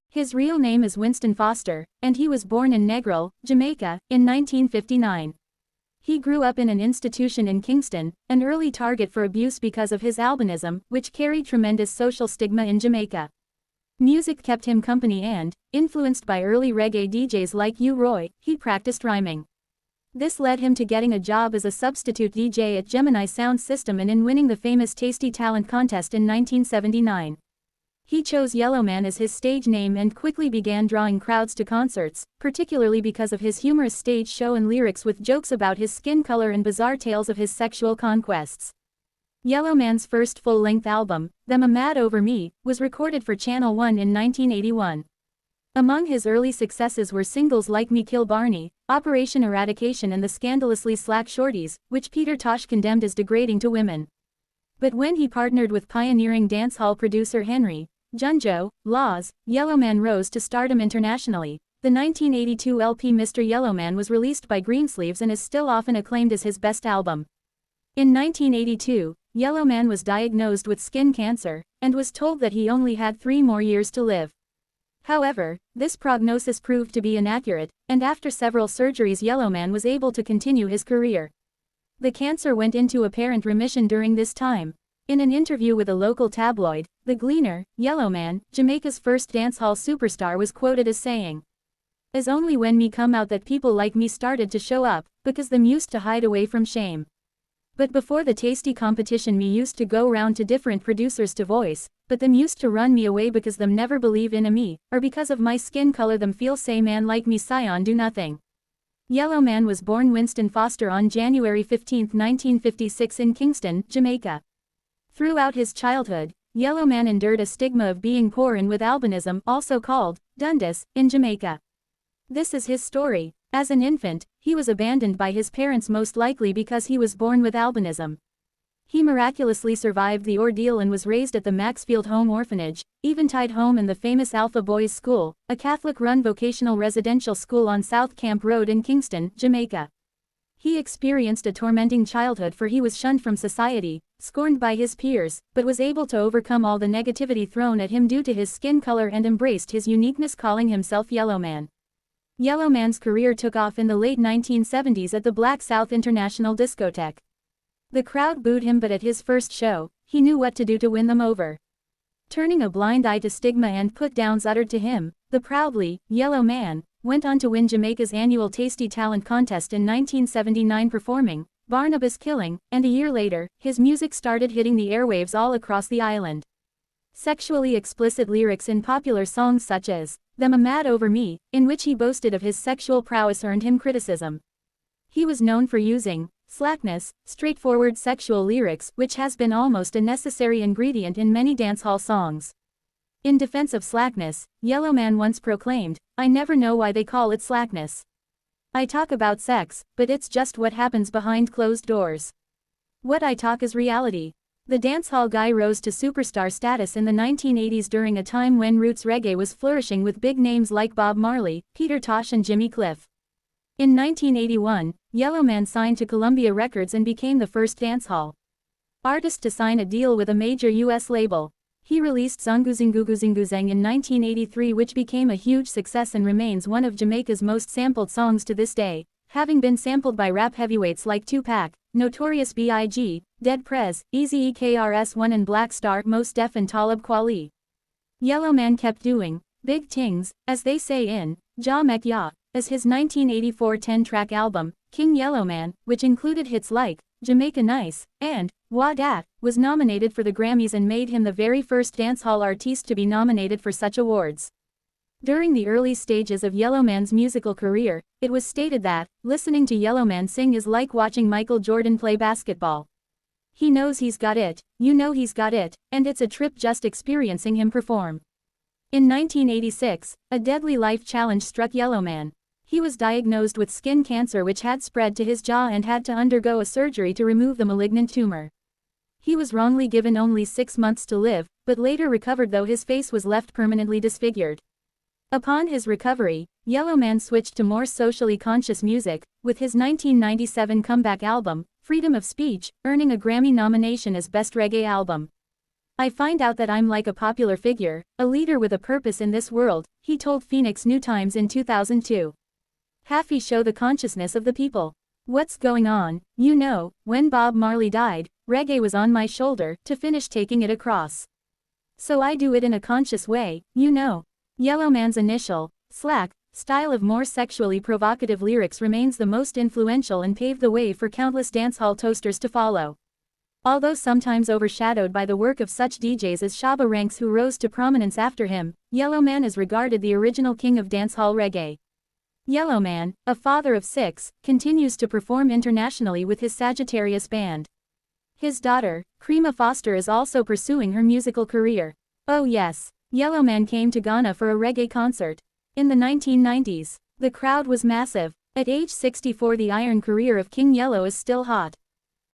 His real name is Winston Foster, and he was born in Negril, Jamaica, in 1959. He grew up in an institution in Kingston, an early target for abuse because of his albinism, which carried tremendous social stigma in Jamaica. Music kept him company and, influenced by early reggae DJs like U-Roy, he practiced rhyming. This led him to getting a job as a substitute DJ at Gemini Sound System and in winning the famous Tasty Talent Contest in 1979. He chose Yellowman as his stage name and quickly began drawing crowds to concerts, particularly because of his humorous stage show and lyrics with jokes about his skin color and bizarre tales of his sexual conquests. Yellowman's first full-length album, Them A Mad Over Me, was recorded for Channel 1 in 1981. Among his early successes were singles like Me Kill Barney, Operation Eradication and the scandalously Slack Shorties, which Peter Tosh condemned as degrading to women. But when he partnered with pioneering dancehall producer Henry Junjo Laws, Yellowman rose to stardom internationally. The 1982 LP Mr. Yellowman was released by Greensleeves and is still often acclaimed as his best album. In 1982, Yellowman was diagnosed with skin cancer, and was told that he only had 3 more years to live. However, this prognosis proved to be inaccurate, and after several surgeries Yellowman was able to continue his career. The cancer went into apparent remission during this time. In an interview with a local tabloid, The Gleaner, Yellowman, Jamaica's first dancehall superstar, was quoted as saying, "It's only when me come out that people like me started to show up, because them used to hide away from shame. But before the tasty competition me used to go round to different producers to voice, but them used to run me away because them never believe in a me, or because of my skin color them feel say man like me scion do nothing." Yellowman was born Winston Foster on January 15, 1956 in Kingston, Jamaica. Throughout his childhood, Yellowman endured a stigma of being poor and with albinism, also called Dundas, in Jamaica. This is his story. As an infant, he was abandoned by his parents most likely because he was born with albinism. He miraculously survived the ordeal and was raised at the Maxfield Home Orphanage, Eventide Home and the famous Alpha Boys School, a Catholic-run vocational residential school on South Camp Road in Kingston, Jamaica. He experienced a tormenting childhood for he was shunned from society, scorned by his peers, but was able to overcome all the negativity thrown at him due to his skin color and embraced his uniqueness, calling himself Yellowman. Yellowman's career took off in the late 1970s at the Black South International Discotheque. The crowd booed him, but at his first show, he knew what to do to win them over. Turning a blind eye to stigma and put-downs uttered to him, the proudly Yellowman went on to win Jamaica's annual Tasty Talent Contest in 1979 performing Barnabas Killing, and a year later, his music started hitting the airwaves all across the island. Sexually explicit lyrics in popular songs such as Them A Mad Over Me, in which he boasted of his sexual prowess, earned him criticism. He was known for using slackness, straightforward sexual lyrics, which has been almost a necessary ingredient in many dancehall songs. In defense of slackness, Yellowman once proclaimed, "I never know why they call it slackness. I talk about sex, but it's just what happens behind closed doors. What I talk is reality." The dancehall guy rose to superstar status in the 1980s during a time when roots reggae was flourishing with big names like Bob Marley, Peter Tosh and Jimmy Cliff. In 1981, Yellowman signed to Columbia Records and became the first dancehall artist to sign a deal with a major U.S. label. He released Zunguzinguzinguzang in 1983, which became a huge success and remains one of Jamaica's most sampled songs to this day, having been sampled by rap heavyweights like Tupac, Notorious B.I.G., Dead Prez, Eazy-E KRS-One and Black Star, Mos Def and Talib Kweli. Yellowman kept doing big things, as they say in Ja Mek Ya, as his 1984 10-track album, King Yellowman, which included hits like Jamaica Nice and Wah Dat, was nominated for the Grammys and made him the very first dancehall artiste to be nominated for such awards. During the early stages of Yellowman's musical career, it was stated that listening to Yellowman sing is like watching Michael Jordan play basketball. He knows he's got it, you know he's got it, and it's a trip just experiencing him perform. In 1986, a deadly life challenge struck Yellowman. He was diagnosed with skin cancer which had spread to his jaw and had to undergo a surgery to remove the malignant tumor. He was wrongly given only 6 months to live, but later recovered, though his face was left permanently disfigured. Upon his recovery, Yellowman switched to more socially conscious music, with his 1997 comeback album, Freedom of Speech, earning a Grammy nomination as Best Reggae Album. I find out that I'm like a popular figure, a leader with a purpose in this world, he told Phoenix New Times in 2002. Halfy show the consciousness of the people. What's going on? You know, when Bob Marley died, reggae was on my shoulder to finish taking it across. So I do it in a conscious way, you know. Yellowman's initial, slack, style of more sexually provocative lyrics remains the most influential and paved the way for countless dancehall toasters to follow. Although sometimes overshadowed by the work of such DJs as Shabba Ranks who rose to prominence after him, Yellowman is regarded the original king of dancehall reggae. Yellowman, a father of 6, continues to perform internationally with his Sagittarius band. His daughter, Crema Foster, is also pursuing her musical career. Oh yes, Yellowman came to Ghana for a reggae concert. In the 1990s, the crowd was massive. At age 64, the iron career of King Yellow is still hot.